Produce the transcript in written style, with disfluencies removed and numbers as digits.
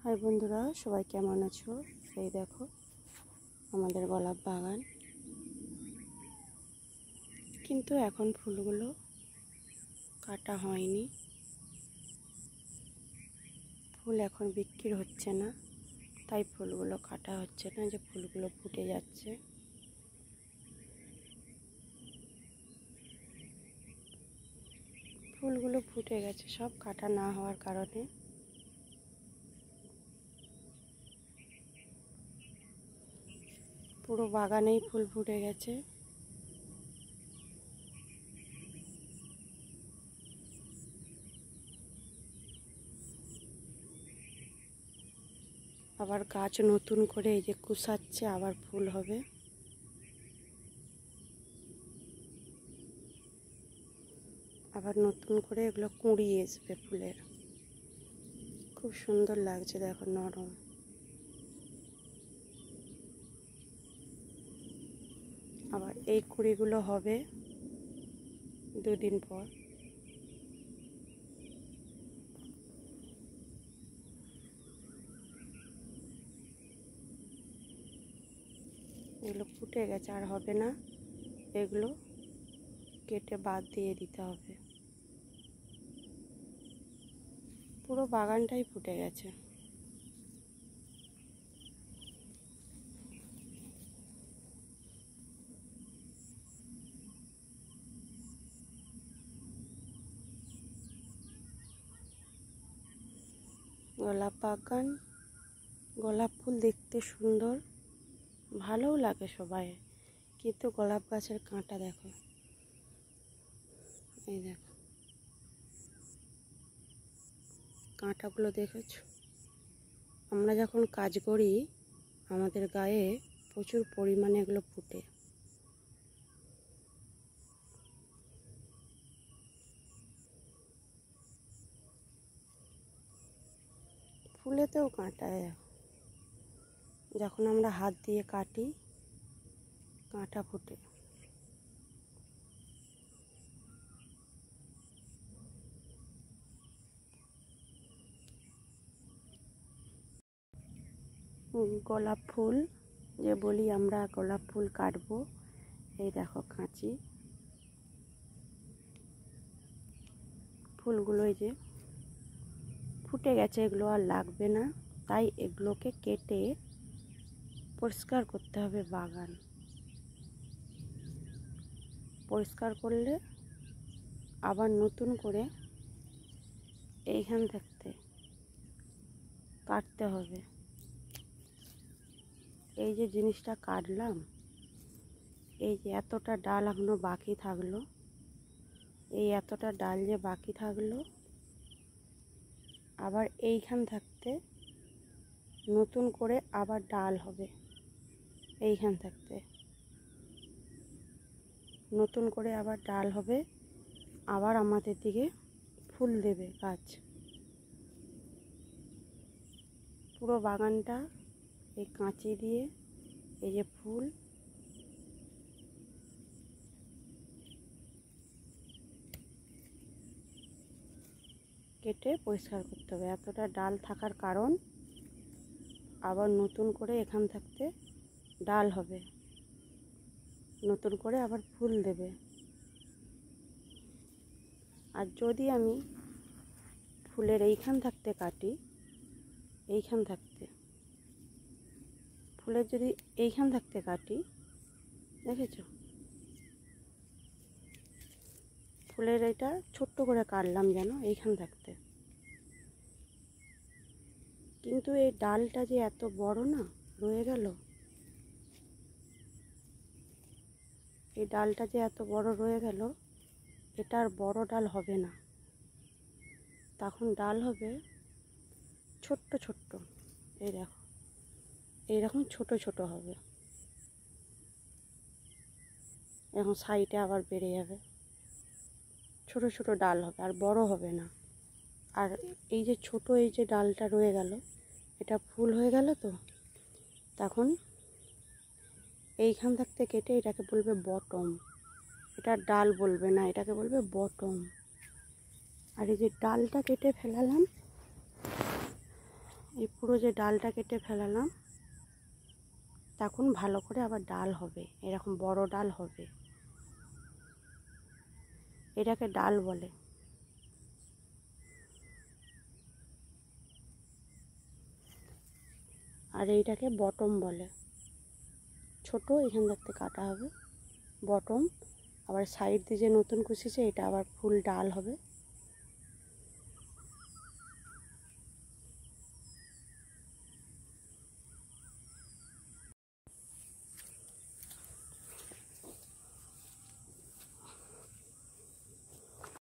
High বন্ধুরা, সবাই কেমন আছো? এই দেখো আমাদের গোলাপ বাগান, কিন্তু এখন ফুলগুলো কাটা হয়নি। ফুল এখন বিক্রি হচ্ছে না, তাই ফুলগুলো কাটা হচ্ছে না, যে ফুলগুলো ফুটে যাচ্ছে। ফুলগুলো ফুটে গেছে, সব কাটা না হওয়ার কারণে। পুরো বাগানেই ফুল ফুটে গেছে। আবার গাছ নতুন করে এই যে কুশাচ্ছে, আবার ফুল হবে। আবার নতুন করে এগুলো কুঁড়ি আসবে ফুলের। খুব সুন্দর লাগছে, দেখো নরম। আবার এই কুঁড়িগুলো হবে দুদিন পর। এগুলো ফুটে গেছে, আর হবে না। এগুলো কেটে বাদ দিয়ে দিতে হবে। পুরো বাগানটাই ফুটে গেছে। গোলাপ বাগান, গোলাপ ফুল দেখতে সুন্দর, ভালোও লাগে সবাই, কিন্তু গোলাপ গাছের কাঁটা দেখো, এই দেখো কাঁটাগুলো দেখেছো? আমরা যখন কাজ করি আমাদের গায়ে প্রচুর পরিমাণে এগুলো ফুটে। ফুলেতেও কাঁটায়, যখন আমরা হাত দিয়ে কাটি কাঁটা ফুটে। গোলাপ ফুল যে বলি আমরা, গোলাপ ফুল কাটবো, এই দেখো কাঁচি। ফুলগুলো এই যে ফুটে গেছে, এগুলো আর লাগবে না, তাই এগুলোকে কেটে পরিষ্কার করতে হবে বাগান। পরিষ্কার করলে আবার নতুন করে এইখান থাকতে কাটতে হবে। এই যে জিনিসটা কাটলাম, এই যে এতটা ডাল এখনো বাকি থাকলো, এই এতটা ডাল যে বাকি থাকলো, আবার এইখান থাকতে নতুন করে আবার ডাল হবে। এইখান থাকতে নতুন করে আবার ডাল হবে, আবার আমাদের দিকে ফুল দেবে গাছ। পুরো বাগানটা এই কাঁচি দিয়ে এই যে ফুল, কেটে পরিষ্কার করতে হবে। এতটা ডাল থাকার কারণ, আবার নতুন করে এখান থাকতে ডাল হবে, নতুন করে আবার ফুল দেবে। আর যদি আমি ফুলের এইখান থাকতে কাটি, এইখান থাকতে ফুলের যদি এইখান থাকতে কাটি, দেখেছো ফুলের এটা ছোট্ট করে কাটলাম যেন এইখান থাকতে, কিন্তু এই ডালটা যে এত বড় না রয়ে গেল, এই ডালটা যে এত বড় রয়ে গেল, এটা আর বড় ডাল হবে না। তখন ডাল হবে ছোট্ট ছোট্ট, এই দেখো এইরকম ছোট ছোট হবে। এখন সাইডে আবার বেড়ে যাবে, ছোট ছোট ডাল হবে, আর বড় হবে না। আর এই যে ছোট এই যে ডালটা রয়ে গেল, এটা ফুল হয়ে গেল, তো তখন এইখান থাকতে কেটে এটাকে বলবে বটম। এটা ডাল বলবে না, এটাকে বলবে বটম। আর এই যে ডালটা কেটে ফেলালাম, এই পুরো যে ডালটা কেটে ফেলালাম, তখন ভালো করে আবার ডাল হবে, এরকম বড় ডাল হবে, এটাকে ডাল বলে। আর এইটাকে বটম বলে। ছোট এখান থেকে কাটা হবে বটম। আবার সাইড দিয়ে যে নতুন কুচিছে এটা আবার ফুল ডাল হবে।